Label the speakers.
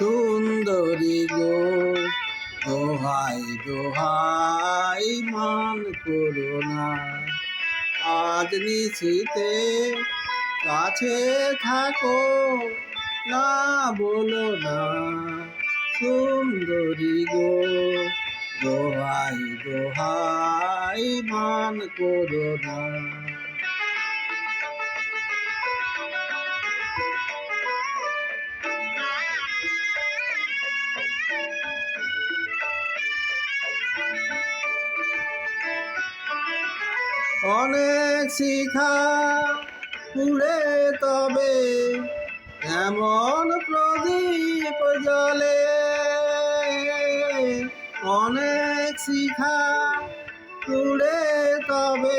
Speaker 1: সুন্দরী গো, দোহাই দোহাই মান করো না। আজ নিশিতে কাছে থাকো, না বলো না। সুন্দরী গো, দোহাই দোহাই মান করো না। অনেক শিখা পুড়ে তবে এমন প্রদীপ জ্বলে। অনেক শিখা পুড়ে তবে